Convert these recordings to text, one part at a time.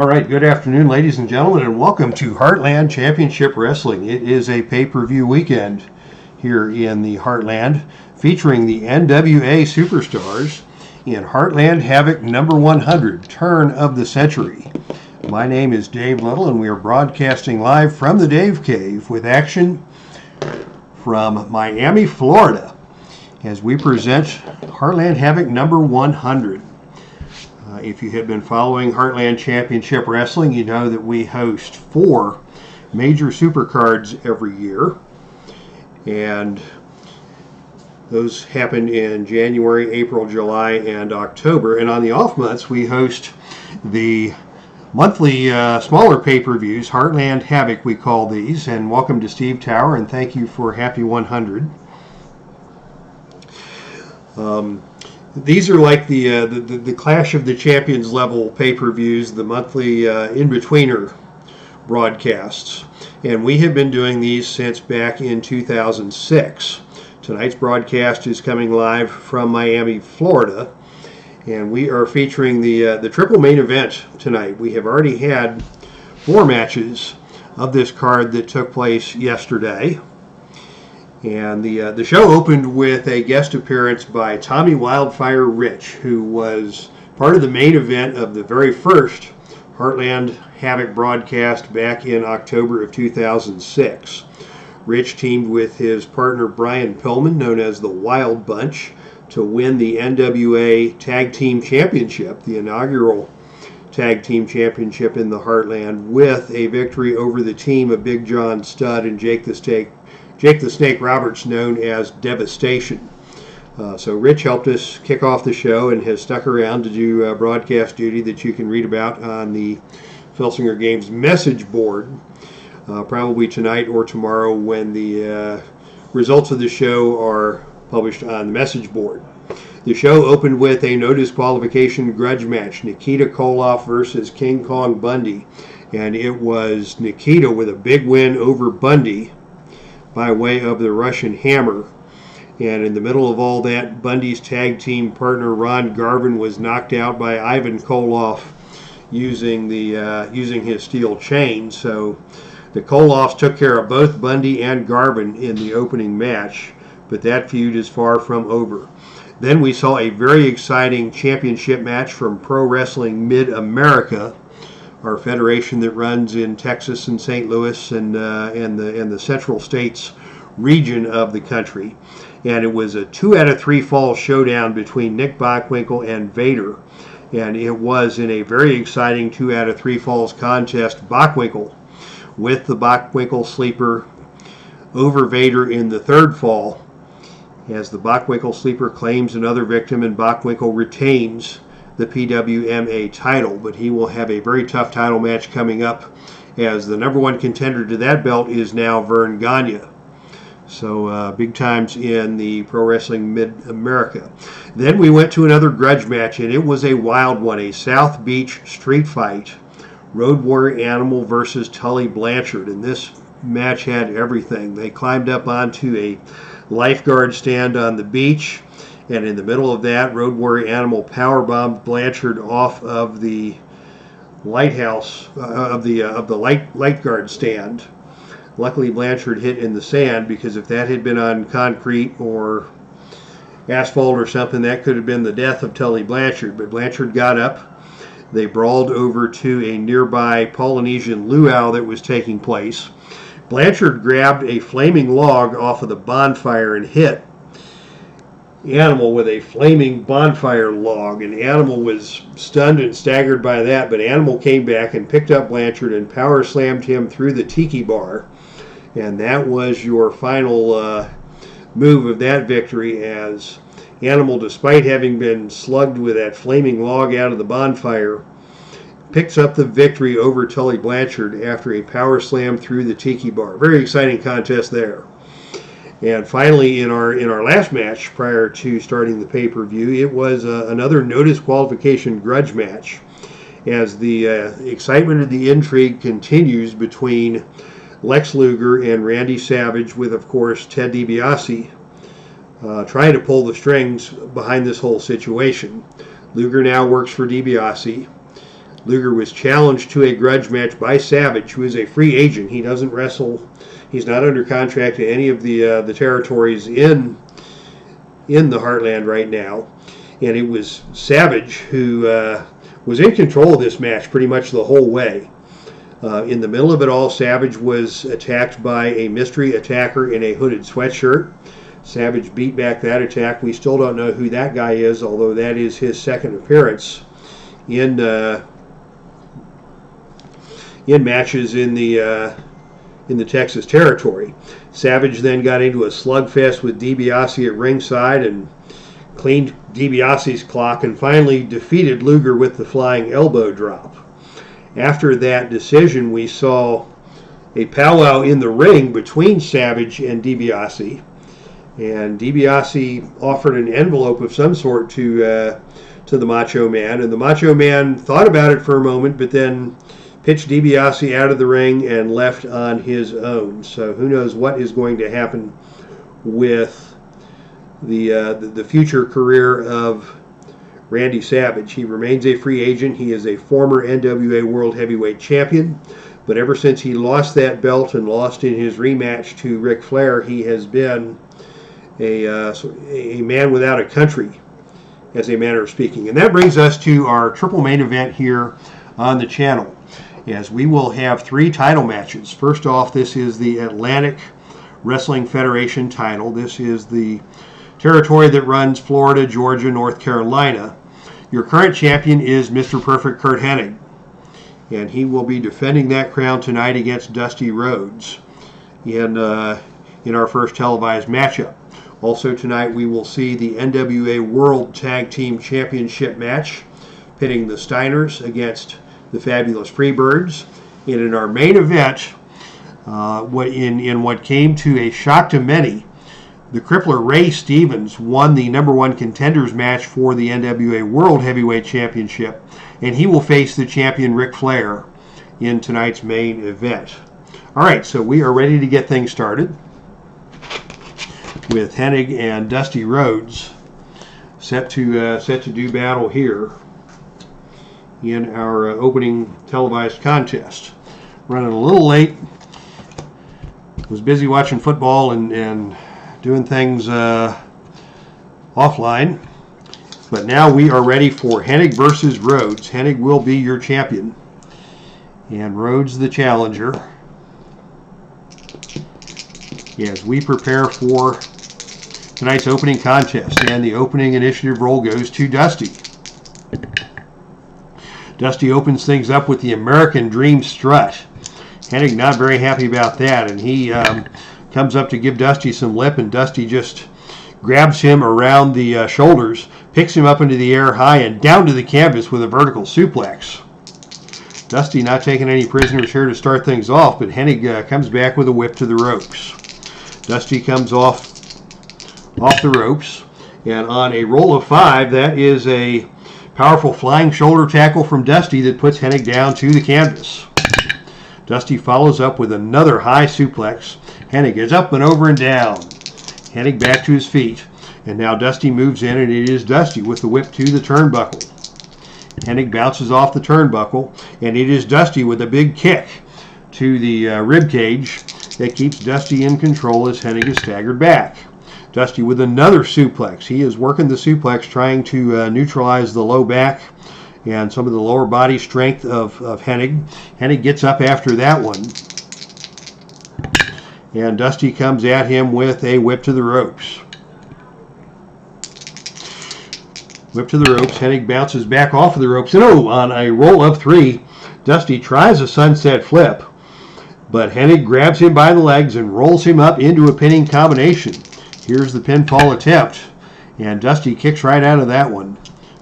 All right, good afternoon, ladies and gentlemen, and welcome to Heartland Championship Wrestling. It is a pay-per-view weekend here in the Heartland, featuring the NWA Superstars in Heartland Havoc number 100, Turn of the Century. My name is Dave Little, and we are broadcasting live from the Dave Cave with action from Miami, Florida, as we present Heartland Havoc number 100. If you have been following Heartland Championship Wrestling, you know that we host 4 major supercards every year. And those happen in January, April, July, and October. And on the off months, we host the monthly smaller pay-per-views, Heartland Havoc we call these. And welcome to Steve Tower, and thank you for Happy 100. These are like the Clash of the Champions level pay-per-views, the monthly in-betweener broadcasts. And we have been doing these since back in 2006. Tonight's broadcast is coming live from Miami, Florida. And we are featuring the triple main event tonight. We have already had 4 matches of this card that took place yesterday. And the show opened with a guest appearance by Tommy Wildfire Rich, who was part of the main event of the very first Heartland Havoc broadcast back in October of 2006. Rich teamed with his partner Brian Pillman, known as the Wild Bunch, to win the NWA Tag Team Championship, the inaugural Tag Team Championship in the Heartland, with a victory over the team of Big John Studd and Jake the Snake Roberts, known as Devastation. So Rich helped us kick off the show and has stuck around to do broadcast duty that you can read about on the Filsinger Games message board, probably tonight or tomorrow when the results of the show are published on the message board. The show opened with a no disqualification grudge match, Nikita Koloff versus King Kong Bundy, and it was Nikita with a big win over Bundy by way of the Russian Hammer. And in the middle of all that, Bundy's tag team partner Ron Garvin was knocked out by Ivan Koloff using his steel chain. So the Koloffs took care of both Bundy and Garvin in the opening match, but that feud is far from over. Then we saw a very exciting championship match from Pro Wrestling Mid-America, our federation that runs in Texas and St. Louis and the central states region of the country. And it was a 2 out of 3 fall showdown between Nick Bockwinkel and Vader. And it was in a very exciting 2 out of 3 falls contest. Bockwinkel with the Bockwinkel sleeper over Vader in the 3rd fall, as the Bockwinkel sleeper claims another victim and Bockwinkel retains the PWMA title. But he will have a very tough title match coming up, as the number 1 contender to that belt is now Vern Gagne. So big times in the Pro Wrestling Mid-America. Then we went to another grudge match, and it was a wild one, a South Beach street fight, Road Warrior Animal versus Tully Blanchard. And this match had everything. They climbed up onto a lifeguard stand on the beach, and in the middle of that, Road Warrior Animal powerbombed Blanchard off of the lighthouse of the lifeguard stand. Luckily, Blanchard hit in the sand, because if that had been on concrete or asphalt or something, that could have been the death of Tully Blanchard. But Blanchard got up. They brawled over to a nearby Polynesian luau that was taking place. Blanchard grabbed a flaming log off of the bonfire and hit Animal with a flaming bonfire log, and Animal was stunned and staggered by that, but Animal came back and picked up Blanchard and power slammed him through the tiki bar. And that was your final move of that victory, as Animal, despite having been slugged with that flaming log out of the bonfire, picks up the victory over Tully Blanchard after a power slam through the tiki bar. Very exciting contest there. And finally, in our last match prior to starting the pay-per-view, it was another no disqualification grudge match, as the excitement of the intrigue continues between Lex Luger and Randy Savage, with, of course, Ted DiBiase trying to pull the strings behind this whole situation. Luger now works for DiBiase. Luger was challenged to a grudge match by Savage, who is a free agent. He doesn't wrestle. He's not under contract to any of the territories in the Heartland right now. And it was Savage who was in control of this match pretty much the whole way. In the middle of it all, Savage was attacked by a mystery attacker in a hooded sweatshirt. Savage beat back that attack. We still don't know who that guy is, although that is his second appearance in matches in the Texas territory. Savage then got into a slugfest with DiBiase at ringside and cleaned DiBiase's clock and finally defeated Luger with the flying elbow drop. After that decision, we saw a powwow in the ring between Savage and DiBiase, and DiBiase offered an envelope of some sort to the Macho Man, and the Macho Man thought about it for a moment, but then pitched DiBiase out of the ring and left on his own. So who knows what is going to happen with the future career of Randy Savage. He remains a free agent. He is a former NWA World Heavyweight Champion, but ever since he lost that belt and lost in his rematch to Ric Flair, he has been a man without a country, as a manner of speaking. And that brings us to our triple main event here on the channel, as we will have 3 title matches. First off, this is the Atlantic Wrestling Federation title. This is the territory that runs Florida, Georgia, North Carolina. Your current champion is Mr. Perfect Curt Hennig, and he will be defending that crown tonight against Dusty Rhodes in our first televised matchup. Also tonight we will see the NWA World Tag Team Championship match pitting the Steiners against the fabulous Freebirds. And in our main event, in what came to a shock to many, the Crippler Ray Stevens won the #1 contenders match for the NWA World Heavyweight Championship, and he will face the champion Ric Flair in tonight's main event. All right, so we are ready to get things started with Hennig and Dusty Rhodes set to do battle here in our opening televised contest. Running a little late. Was busy watching football and doing things offline. But now we are ready for Hennig versus Rhodes. Hennig will be your champion, and Rhodes the challenger, as we prepare for tonight's opening contest. And the opening initiative roll goes to Dusty. Dusty opens things up with the American Dream strut. Hennig not very happy about that, and he comes up to give Dusty some lip, and Dusty just grabs him around the shoulders, picks him up into the air high and down to the canvas with a vertical suplex. Dusty not taking any prisoners here to start things off, but Hennig comes back with a whip to the ropes. Dusty comes off the ropes, and on a roll of 5, that is a powerful flying shoulder tackle from Dusty that puts Hennig down to the canvas. Dusty follows up with another high suplex. Hennig is up and over and down. Hennig back to his feet, and now Dusty moves in, and it is Dusty with the whip to the turnbuckle. Hennig bounces off the turnbuckle, and it is Dusty with a big kick to the rib cage that keeps Dusty in control as Hennig is staggered back. Dusty with another suplex. He is working the suplex, trying to neutralize the low back and some of the lower body strength of Hennig. Hennig gets up after that one, and Dusty comes at him with a whip to the ropes. Whip to the ropes. Hennig bounces back off of the ropes, and on a roll of 3, Dusty tries a sunset flip, but Hennig grabs him by the legs and rolls him up into a pinning combination. Here's the pinfall attempt, and Dusty kicks right out of that one,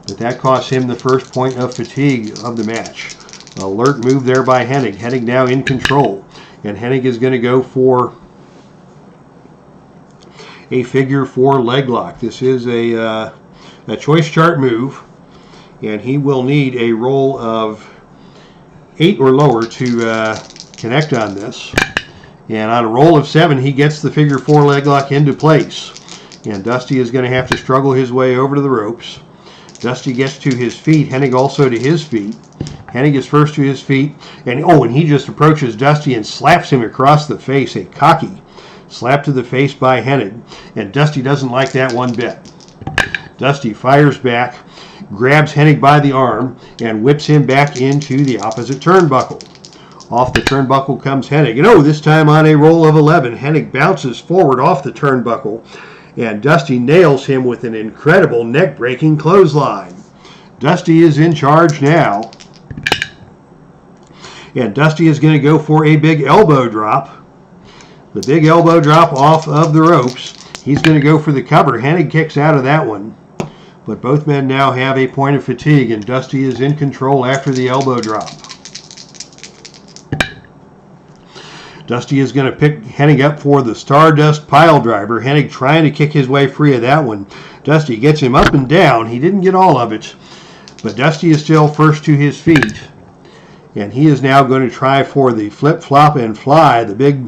but that costs him the first point of fatigue of the match. Alert move there by Hennig. Hennig now in control, and Hennig is going to go for a figure 4 leg lock. This is a choice chart move, and he will need a roll of 8 or lower to connect on this. And on a roll of 7, he gets the figure 4 leg lock into place. And Dusty is going to have to struggle his way over to the ropes. Dusty gets to his feet, Hennig also to his feet. Hennig is first to his feet, and he just approaches Dusty and slaps him across the face, a cocky slap to the face by Hennig, and Dusty doesn't like that one bit. Dusty fires back, grabs Hennig by the arm, and whips him back into the opposite turnbuckle. Off the turnbuckle comes Hennig, and this time on a roll of 11, Hennig bounces forward off the turnbuckle, and Dusty nails him with an incredible neck-breaking clothesline. Dusty is in charge now, and Dusty is going to go for a big elbow drop. The big elbow drop off of the ropes. He's going to go for the cover. Hennig kicks out of that one. But both men now have a point of fatigue, and Dusty is in control after the elbow drop. Dusty is going to pick Hennig up for the Stardust Pile Driver. Hennig trying to kick his way free of that one. Dusty gets him up and down. He didn't get all of it, but Dusty is still first to his feet. And he is now going to try for the flip, flop, and fly. The big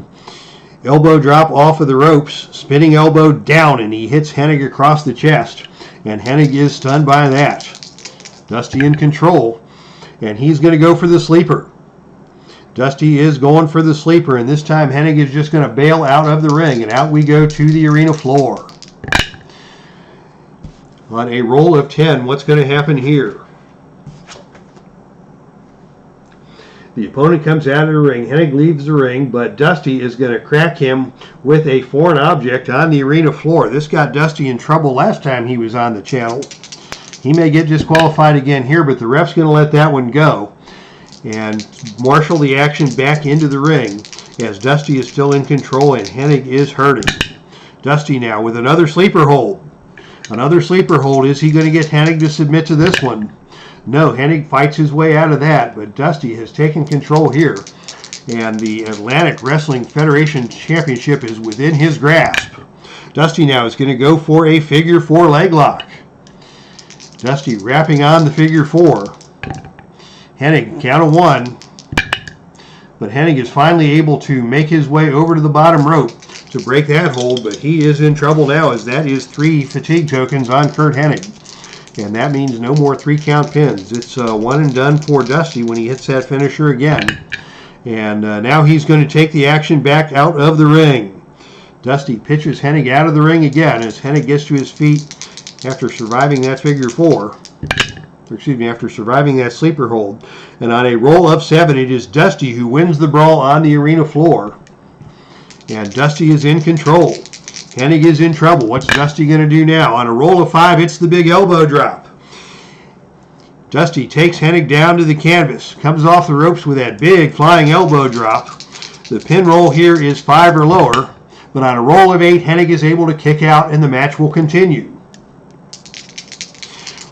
elbow drop off of the ropes. Spinning elbow down, and he hits Hennig across the chest. And Hennig is stunned by that. Dusty in control. And he's going to go for the sleeper. Dusty is going for the sleeper, and this time Hennig is just going to bail out of the ring, and out we go to the arena floor. On a roll of 10, what's going to happen here? The opponent comes out of the ring. Hennig leaves the ring, but Dusty is going to crack him with a foreign object on the arena floor. This got Dusty in trouble last time he was on the channel. He may get disqualified again here, but the ref's going to let that one go and marshal the action back into the ring as Dusty is still in control and Hennig is hurting. Dusty now with another sleeper hold. Another sleeper hold. Is he going to get Hennig to submit to this one? No, Hennig fights his way out of that, but Dusty has taken control here. And the Atlantic Wrestling Federation Championship is within his grasp. Dusty now is going to go for a figure 4 leg lock. Dusty wrapping on the figure 4. Hennig, count of 1. But Hennig is finally able to make his way over to the bottom rope to break that hold, but he is in trouble now as that is 3 fatigue tokens on Curt Hennig. And that means no more 3-count pins. It's one and done for Dusty when he hits that finisher again. And now he's going to take the action back out of the ring. Dusty pitches Hennig out of the ring again as Hennig gets to his feet after surviving that figure 4. After surviving that sleeper hold. And on a roll of 7, it is Dusty who wins the brawl on the arena floor. And Dusty is in control. Hennig is in trouble. What's Dusty going to do now? On a roll of 5, it's the big elbow drop. Dusty takes Hennig down to the canvas. Comes off the ropes with that big flying elbow drop. The pin roll here is 5 or lower. But on a roll of 8, Hennig is able to kick out and the match will continue.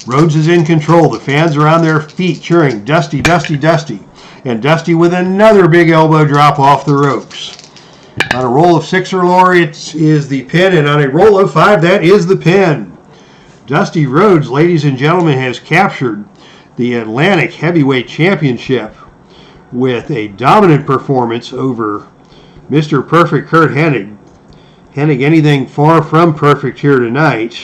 Rhodes is in control. The fans are on their feet cheering, Dusty, Dusty, Dusty. And Dusty with another big elbow drop off the ropes. On a roll of 6 or lower, it is the pin. And on a roll of 5, that is the pin. Dusty Rhodes, ladies and gentlemen, has captured the Atlantic Heavyweight Championship with a dominant performance over Mr. Perfect Curt Hennig. Hennig anything far from perfect here tonight,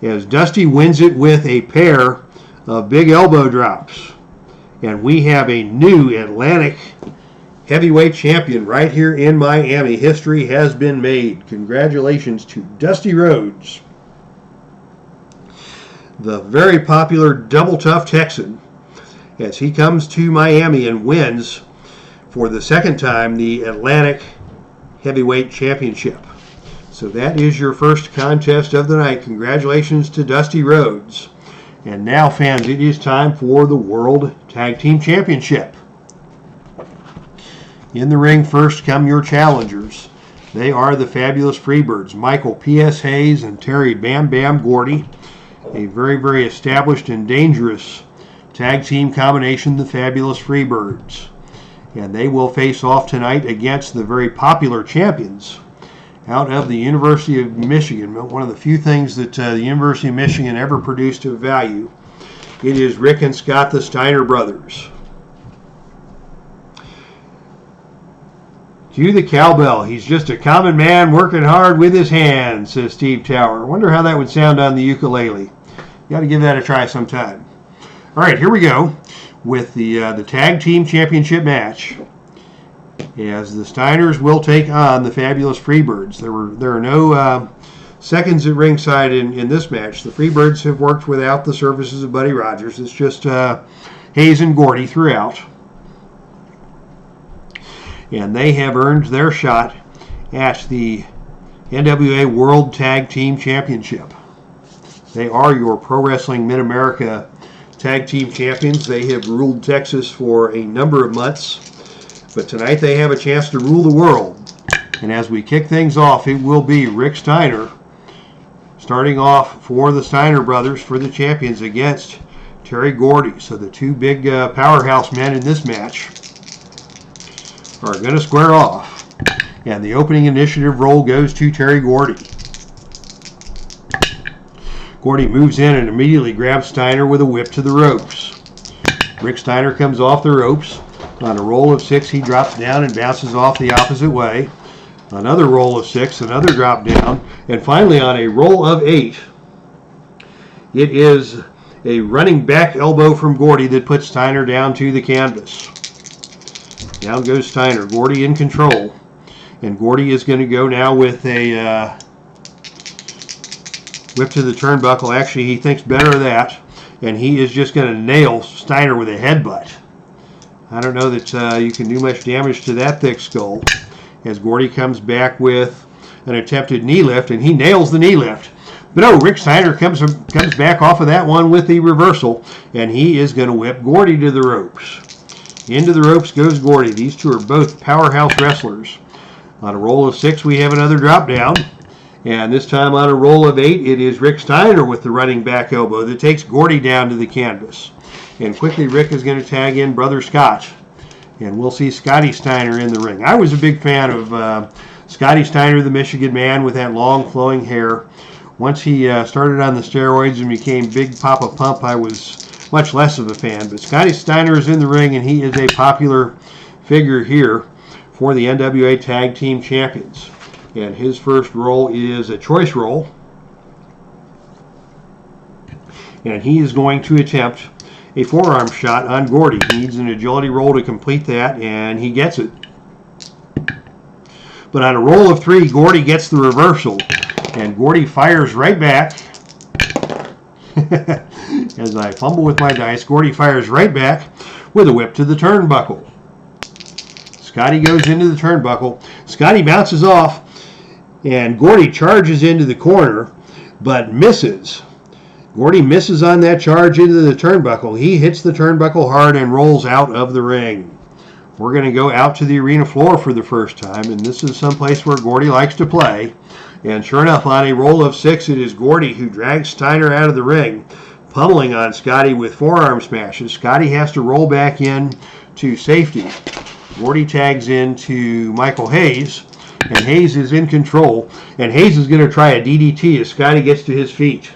as Dusty wins it with a pair of big elbow drops. And we have a new Atlantic Heavyweight Champion right here in Miami. History has been made. Congratulations to Dusty Rhodes, the very popular Double Tough Texan, as he comes to Miami and wins for the second time the Atlantic Heavyweight Championship. So that is your first contest of the night. Congratulations to Dusty Rhodes. And now, fans, it is time for the World Tag Team Championship. In the ring first come your challengers. They are the fabulous Freebirds, Michael P.S. Hayes and Terry Bam Bam Gordy. A very, very established and dangerous tag team combination, the fabulous Freebirds. And they will face off tonight against the very popular champions out of the University of Michigan. One of the few things that the University of Michigan ever produced of value. It is Rick and Scott, the Steiner brothers. Cue the cowbell. He's just a common man working hard with his hands, says Steve Tower. I wonder how that would sound on the ukulele. You got to give that a try sometime. All right, here we go with the Tag Team Championship match, as the Steiners will take on the fabulous Freebirds. There are no seconds at ringside in this match. The Freebirds have worked without the services of Buddy Rogers. It's just Hayes and Gordy throughout. And they have earned their shot at the NWA World Tag Team Championship. They are your Pro Wrestling Mid-America Tag Team Champions. They have ruled Texas for a number of months, but tonight they have a chance to rule the world. And as we kick things off, it will be Rick Steiner starting off for the Steiner brothers for the champions against Terry Gordy. So the two big powerhouse men in this match are going to square off. And the opening initiative role goes to Terry Gordy. Gordy moves in and immediately grabs Steiner with a whip to the ropes. Rick Steiner comes off the ropes. On a roll of 6, he drops down and bounces off the opposite way. Another roll of 6, another drop down. And finally on a roll of 8, it is a running back elbow from Gordy that puts Steiner down to the canvas. Down goes Steiner. Gordy in control. And Gordy is going to go now with a whip to the turnbuckle. Actually, he thinks better of that. And he is just going to nail Steiner with a headbutt. I don't know that you can do much damage to that thick skull. As Gordy comes back with an attempted knee lift. And he nails the knee lift. But no, Rick Steiner comes back off of that one with the reversal. And he is going to whip Gordy to the ropes. Into the ropes goes Gordy. These two are both powerhouse wrestlers. On a roll of 6, we have another drop down. And this time on a roll of 8, it is Rick Steiner with the running back elbow that takes Gordy down to the canvas. And quickly Rick is going to tag in Brother Scott. And we'll see Scotty Steiner in the ring. I was a big fan of Scotty Steiner, the Michigan man with that long flowing hair. Once he started on the steroids and became Big Papa Pump, I was much less of a fan. But Scotty Steiner is in the ring, and he is a popular figure here for the NWA Tag Team Champions. And his first roll is a choice roll. And he is going to attempt a forearm shot on Gordy. He needs an agility roll to complete that, and he gets it. But on a roll of 3, Gordy gets the reversal. And Gordy fires right back. As I fumble with my dice, Gordy fires right back with a whip to the turnbuckle. Scotty goes into the turnbuckle. Scotty bounces off, and Gordy charges into the corner, but misses. Gordy misses on that charge into the turnbuckle. He hits the turnbuckle hard and rolls out of the ring. We're going to go out to the arena floor for the first time, and this is someplace where Gordy likes to play. And sure enough, on a roll of 6, it is Gordy who drags Steiner out of the ring, pummeling on Scotty with forearm smashes. Scotty has to roll back in to safety. Gordy tags into Michael Hayes, and Hayes is in control. And Hayes is going to try a DDT as Scotty gets to his feet.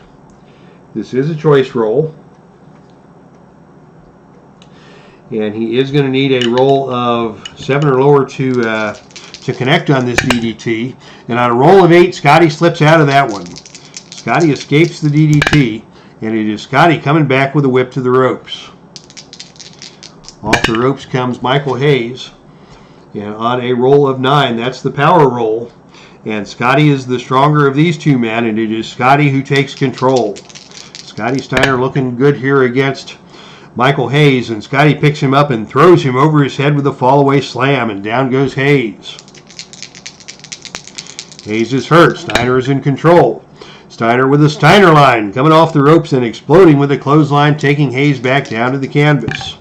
This is a choice roll. And he is going to need a roll of 7 or lower to connect on this DDT. And on a roll of 8, Scotty slips out of that one. Scotty escapes the DDT, and it is Scotty coming back with a whip to the ropes. Off the ropes comes Michael Hayes. And on a roll of 9, that's the power roll. And Scotty is the stronger of these two men, and it is Scotty who takes control. Scotty Steiner looking good here against Michael Hayes, and Scotty picks him up and throws him over his head with a fallaway slam, and down goes Hayes. Hayes is hurt. Steiner is in control. Steiner with a Steiner line coming off the ropes and exploding with a clothesline, taking Hayes back down to the canvas.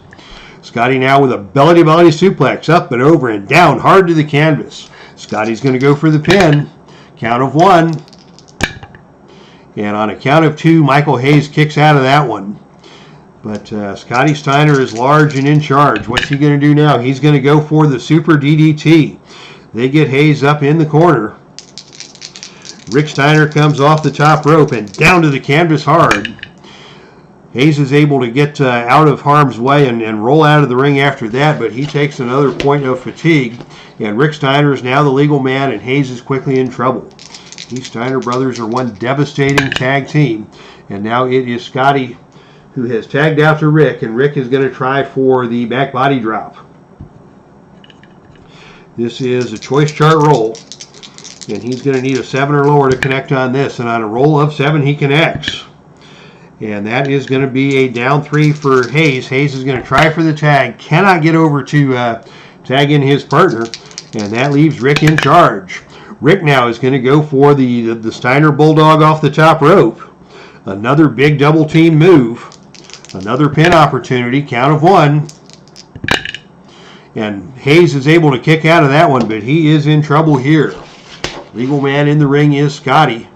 Scotty now with a belly-to-belly suplex, up and over and down hard to the canvas. Scotty's going to go for the pin. Count of 1. And on a count of 2, Michael Hayes kicks out of that one. But Scotty Steiner is large and in charge. What's he going to do now? He's going to go for the Super DDT. They get Hayes up in the corner. Rick Steiner comes off the top rope and down to the canvas hard. Hayes is able to get out of harm's way and roll out of the ring after that, but he takes another point of fatigue. And Rick Steiner is now the legal man, and Hayes is quickly in trouble. These Steiner brothers are one devastating tag team. And now it is Scotty who has tagged out to Rick, and Rick is going to try for the back body drop. This is a choice chart roll, and he's going to need a 7 or lower to connect on this, and on a roll of 7 he connects. And that is going to be a down 3 for Hayes. Hayes is going to try for the tag, cannot get over to tag in his partner, and that leaves Rick in charge. Rick now is going to go for the Steiner Bulldog off the top rope. Another big double team move. Another pin opportunity, count of 1. And Hayes is able to kick out of that one, but he is in trouble here. Legal man in the ring is Scotty.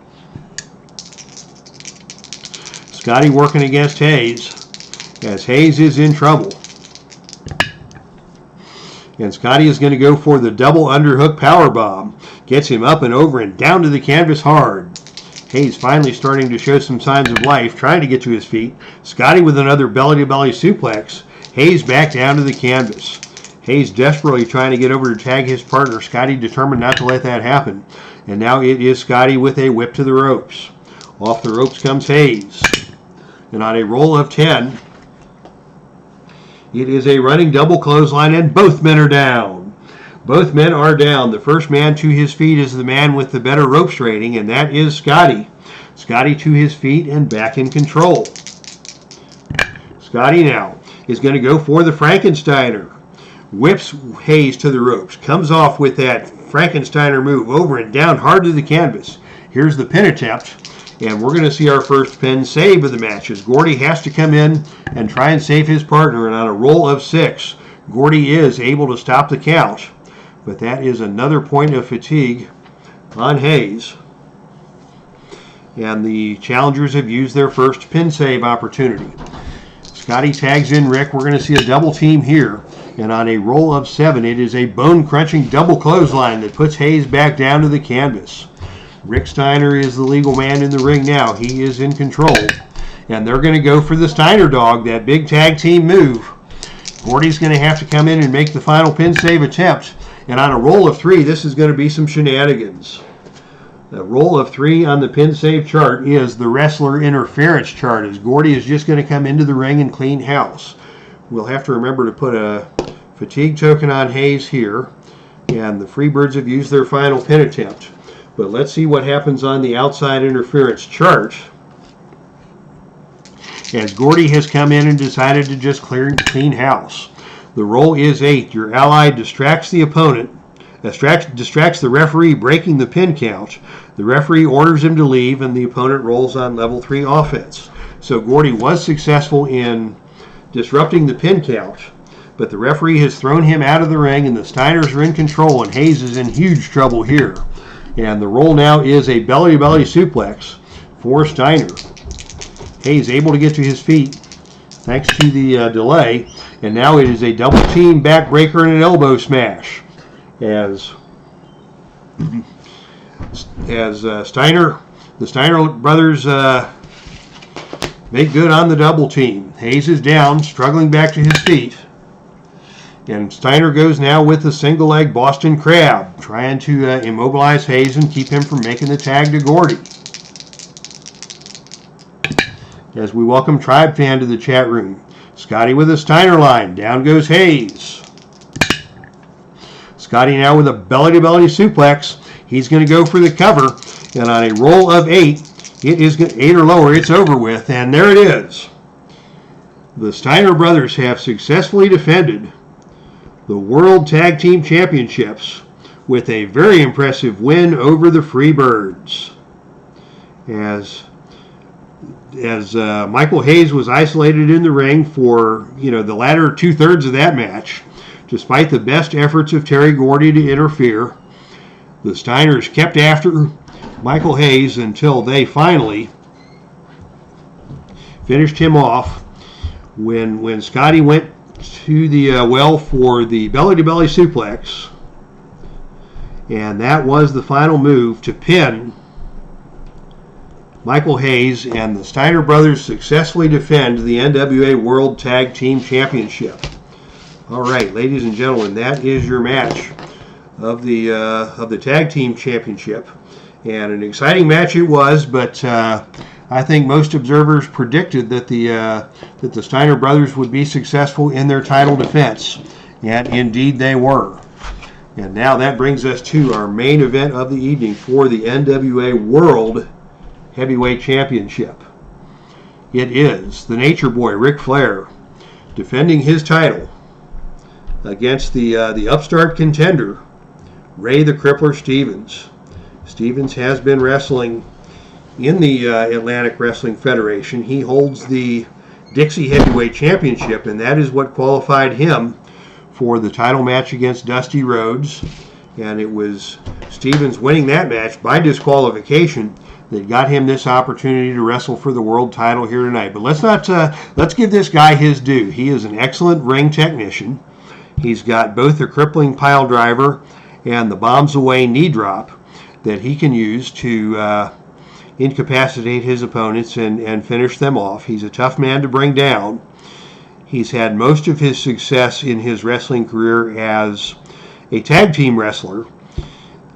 Scotty working against Hayes, as Hayes is in trouble. And Scotty is going to go for the double underhook powerbomb. Gets him up and over and down to the canvas hard. Hayes finally starting to show some signs of life, trying to get to his feet. Scotty with another belly-to-belly suplex. Hayes back down to the canvas. Hayes desperately trying to get over to tag his partner. Scotty determined not to let that happen. And now it is Scotty with a whip to the ropes. Off the ropes comes Hayes. And on a roll of 10, it is a running double clothesline, and both men are down. Both men are down. The first man to his feet is the man with the better ropes rating, and that is Scotty. Scotty to his feet and back in control. Scotty now is going to go for the Frankensteiner. Whips Hayes to the ropes. Comes off with that Frankensteiner move over and down hard to the canvas. Here's the pin attempt. And we're going to see our first pin save of the match, as Gordy has to come in and try and save his partner. And on a roll of 6, Gordy is able to stop the count. But that is another point of fatigue on Hayes. And the challengers have used their first pin save opportunity. Scotty tags in Rick. We're going to see a double team here. And on a roll of 7, it is a bone-crunching double clothesline that puts Hayes back down to the canvas. Rick Steiner is the legal man in the ring now. He is in control. And they're going to go for the Steiner dog, that big tag team move. Gordy's going to have to come in and make the final pin save attempt. And on a roll of 3, this is going to be some shenanigans. The roll of 3 on the pin save chart is the wrestler interference chart, as Gordy is just going to come into the ring and clean house. We'll have to remember to put a fatigue token on Hayes here. And the Freebirds have used their final pin attempt. But let's see what happens on the outside interference chart, as Gordy has come in and decided to just clean house. The roll is 8. Your ally distracts the opponent, distracts the referee, breaking the pin count. The referee orders him to leave, and the opponent rolls on level 3 offense. So Gordy was successful in disrupting the pin count, but the referee has thrown him out of the ring, and the Steiners are in control, and Hayes is in huge trouble here. And the roll now is a belly-to-belly suplex for Steiner. Hayes able to get to his feet thanks to the delay. And now it is a double team backbreaker and an elbow smash. As the Steiner brothers make good on the double team. Hayes is down, struggling back to his feet. And Steiner goes now with the single leg Boston Crab, trying to immobilize Hayes and keep him from making the tag to Gordy. As we welcome Tribe Fan to the chat room. Scotty with a Steiner line. Down goes Hayes. Scotty now with a belly-to-belly suplex. He's going to go for the cover. And on a roll of 8, it is 8 or lower, it's over with. And there it is. The Steiner brothers have successfully defended the World Tag Team Championships with a very impressive win over the Freebirds. As Michael Hayes was isolated in the ring for the latter 2/3 of that match, despite the best efforts of Terry Gordy to interfere, the Steiners kept after Michael Hayes until they finally finished him off when Scotty went to the well for the belly-to-belly suplex, and that was the final move to pin Michael Hayes, and the Steiner brothers successfully defend the NWA World Tag Team Championship. All right, ladies and gentlemen, that is your match of the Tag Team Championship, and an exciting match it was, but I think most observers predicted that the Steiner brothers would be successful in their title defense, and indeed they were. And now that brings us to our main event of the evening for the NWA World Heavyweight Championship. It is the Nature Boy, Ric Flair, defending his title against the upstart contender, Ray the Crippler Stevens. Stevens has been wrestling in the Atlantic Wrestling Federation. He holds the Dixie Heavyweight Championship, and that is what qualified him for the title match against Dusty Rhodes. And it was Stevens winning that match by disqualification that got him this opportunity to wrestle for the world title here tonight. But let's give this guy his due. He is an excellent ring technician. He's got both the crippling pile driver and the bombs away knee drop that he can use to incapacitate his opponents and finish them off. He's a tough man to bring down. He's had most of his success in his wrestling career as a tag team wrestler.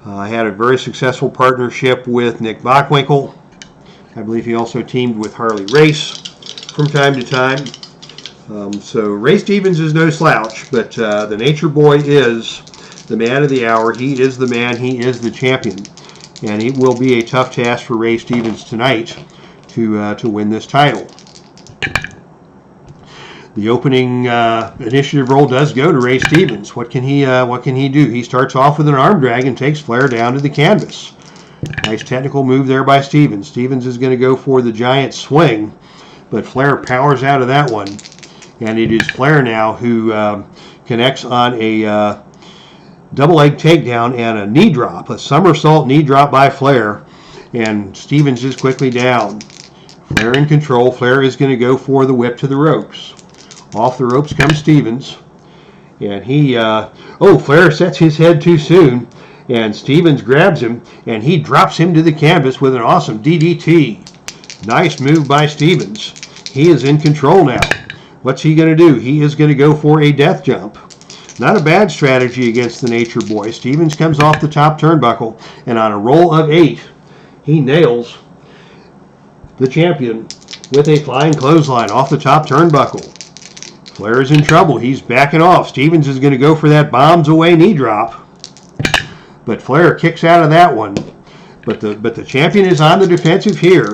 Had a very successful partnership with Nick Bockwinkel. I believe he also teamed with Harley Race from time to time. So Ray Stevens is no slouch, but the Nature Boy is the man of the hour. He is the man. He is the champion. And it will be a tough task for Ray Stevens tonight to win this title. The opening initiative roll does go to Ray Stevens. What can he do? He starts off with an arm drag and takes Flair down to the canvas. Nice technical move there by Stevens. Stevens is going to go for the giant swing, but Flair powers out of that one. And it is Flair now who connects on a double leg takedown and a knee drop, a somersault knee drop by Flair. And Stevens is quickly down. Flair in control. Flair is going to go for the whip to the ropes. Off the ropes comes Stevens, and Flair sets his head too soon, and Stevens grabs him, and he drops him to the canvas with an awesome DDT. Nice move by Stevens. He is in control now. What's he going to do? He is going to go for a death jump. Not a bad strategy against the Nature Boy. Stevens comes off the top turnbuckle, and on a roll of 8, he nails the champion with a flying clothesline off the top turnbuckle. Flair is in trouble. He's backing off. Stevens is going to go for that bombs away knee drop. But Flair kicks out of that one. But the champion is on the defensive here.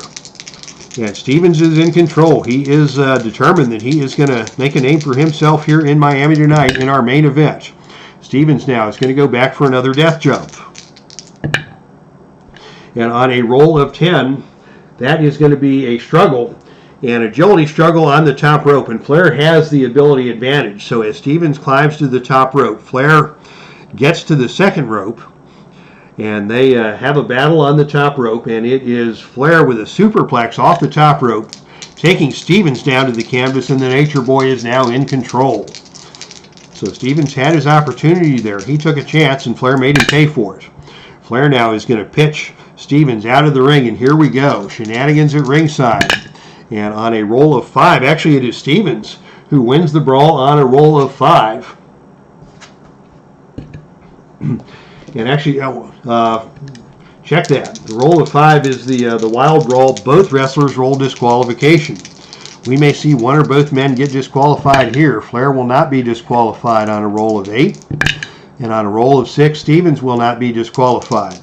And Stevens is in control. He is determined that he is going to make a name for himself here in Miami tonight in our main event. Stevens now is going to go back for another death jump. And on a roll of 10, that is going to be a struggle. An agility struggle on the top rope, and Flair has the ability advantage. So as Stevens climbs to the top rope, Flair gets to the second rope, and they have a battle on the top rope, and it is Flair with a superplex off the top rope, taking Stevens down to the canvas, and the Nature Boy is now in control. So Stevens had his opportunity there. He took a chance, and Flair made him pay for it. Flair now is going to pitch Stevens out of the ring, and here we go. Shenanigans at ringside. And on a roll of 5, actually it is Stevens who wins the brawl on a roll of 5. And actually, check that. The roll of 5 is the wild brawl. Both wrestlers roll disqualification. We may see one or both men get disqualified here. Flair will not be disqualified on a roll of 8. And on a roll of 6, Stevens will not be disqualified.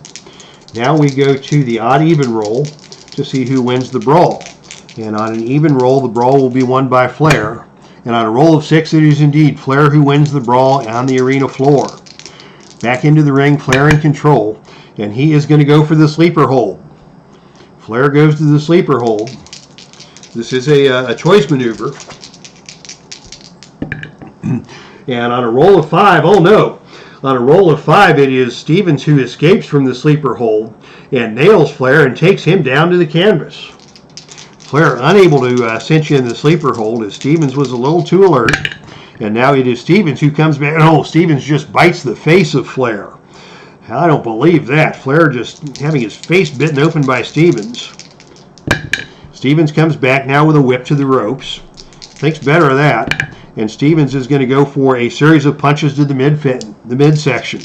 Now we go to the odd even roll to see who wins the brawl. And on an even roll, the brawl will be won by Flair. And on a roll of 6, it is indeed Flair who wins the brawl on the arena floor. Back into the ring, Flair in control. And he is going to go for the sleeper hold. Flair goes to the sleeper hold. This is a choice maneuver. And on a roll of 5, oh no. On a roll of 5, it is Stevens who escapes from the sleeper hold and nails Flair and takes him down to the canvas. Flair unable to cinch in the sleeper hold as Stevens was a little too alert. And now it is Stevens who comes back. Oh, Stevens just bites the face of Flair. I don't believe that. Flair just having his face bitten open by Stevens. Stevens comes back now with a whip to the ropes. Thinks better of that. And Stevens is going to go for a series of punches to the midsection.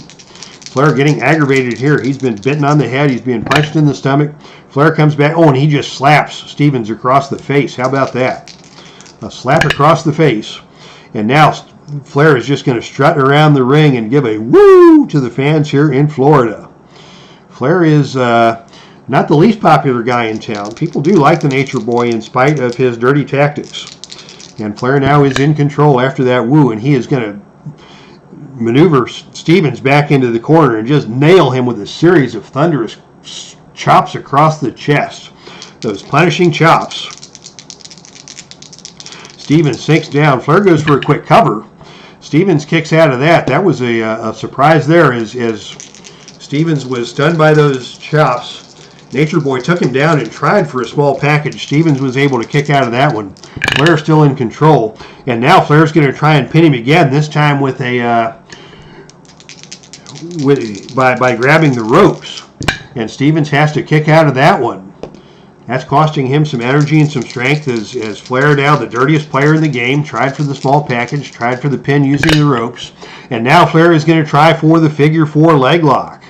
Flair getting aggravated here. He's been bitten on the head. He's being punched in the stomach. Flair comes back. Oh, and he just slaps Stevens across the face. How about that? A slap across the face. And now Flair is just going to strut around the ring and give a woo to the fans here in Florida. Flair is not the least popular guy in town. People do like the Nature Boy in spite of his dirty tactics. And Flair now is in control after that woo, and he is going to maneuver Stevens back into the corner and just nail him with a series of thunderous chops across the chest. Those punishing chops. Stevens sinks down. Flair goes for a quick cover. Stevens kicks out of that. That was a surprise there as Stevens was stunned by those chops. Nature Boy took him down and tried for a small package. Stevens was able to kick out of that one. Flair still in control. And now Flair's going to try and pin him again, this time with by grabbing the ropes. And Stevens has to kick out of that one. That's costing him some energy and some strength as Flair, now the dirtiest player in the game, tried for the small package, tried for the pin using the ropes. And now Flair is going to try for the figure 4 leg lock.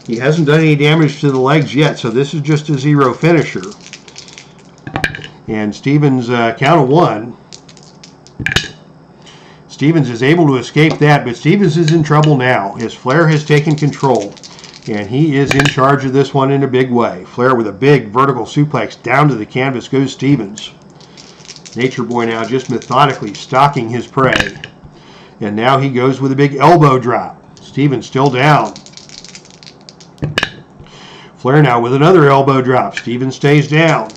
He hasn't done any damage to the legs yet, so this is just a 0 finisher. And Stevens, count of 1. Stevens is able to escape that, but Stevens is in trouble now as Flair has taken control. And he is in charge of this one in a big way. Flair with a big vertical suplex down to the canvas goes Stevens. Nature Boy now just methodically stalking his prey. And now he goes with a big elbow drop. Stevens still down. Flair now with another elbow drop. Stevens stays down.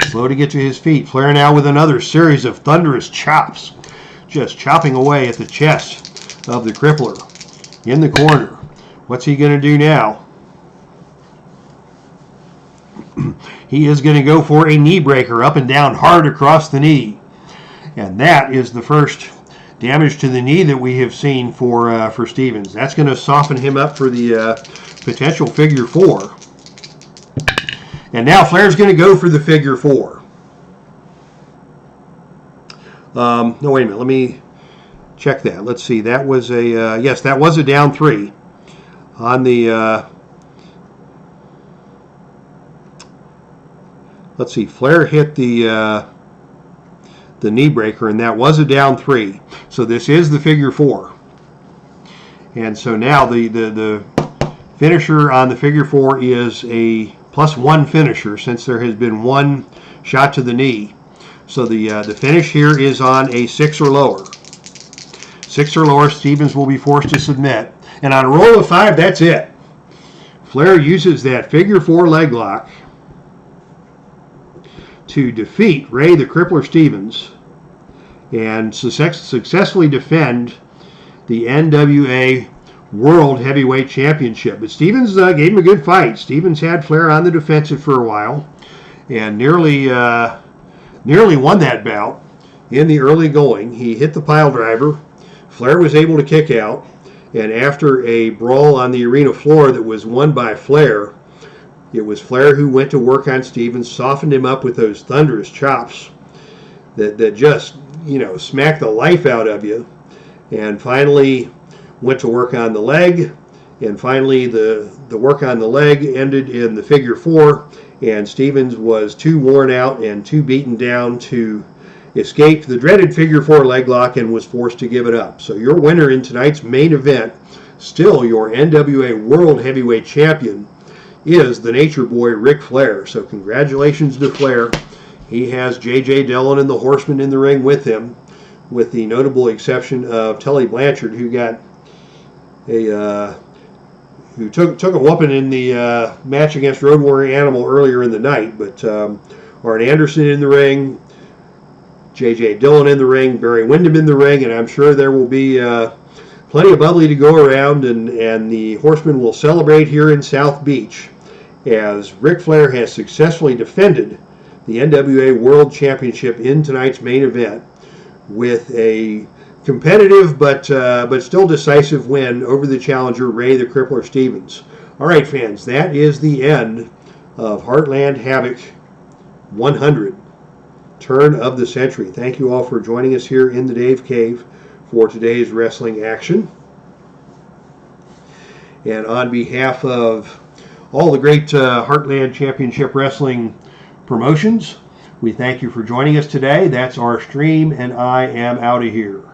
Slow to get to his feet. Flair now with another series of thunderous chops. Just chopping away at the chest of the Crippler. In the corner. What's he going to do now? He is going to go for a knee breaker up and down hard across the knee. And that is the first damage to the knee that we have seen for Stevens. That's going to soften him up for the potential figure 4. And now Flair's going to go for the figure 4. No, wait a minute. Let me check that. Let's see. That was a yes, that was a down 3 on the. Let's see. Flair hit the knee breaker, and that was a down 3. So this is the figure 4. And so now the finisher on the figure 4 is a +1 finisher, since there has been 1 shot to the knee. So the finish here is on a 6 or lower. 6 or lower, Stevens will be forced to submit. And on a roll of 5, that's it. Flair uses that figure 4 leg lock to defeat Ray the Crippler Stevens and successfully defend the NWA World Heavyweight Championship. But Stevens gave him a good fight. Stevens had Flair on the defensive for a while and nearly won that bout in the early going. He hit the pile driver. Flair was able to kick out, and after a brawl on the arena floor that was won by Flair, it was Flair who went to work on Stevens, softened him up with those thunderous chops that just, smack the life out of you, and finally went to work on the leg. And finally the work on the leg ended in the figure 4, and Stevens was too worn out and too beaten down to escape the dreaded figure 4 leg lock and was forced to give it up. So your winner in tonight's main event, still your NWA World Heavyweight Champion, is the Nature Boy Ric Flair. So congratulations to Flair. He has J.J. Dillon and the Horsemen in the ring with him, with the notable exception of Tully Blanchard, who got who took a whooping in the match against Road Warrior Animal earlier in the night. But Art Anderson in the ring, J.J. Dillon in the ring, Barry Windham in the ring, and I'm sure there will be plenty of bubbly to go around, and the Horsemen will celebrate here in South Beach as Ric Flair has successfully defended the NWA World Championship in tonight's main event with a competitive but still decisive win over the challenger Ray the Crippler Stevens. All right, fans, that is the end of Heartland Havoc 100, Turn of the Century. Thank you all for joining us here in the Dave Cave for today's wrestling action. And on behalf of all the great Heartland Championship Wrestling promotions, we thank you for joining us today. That's our stream, and I am out of here.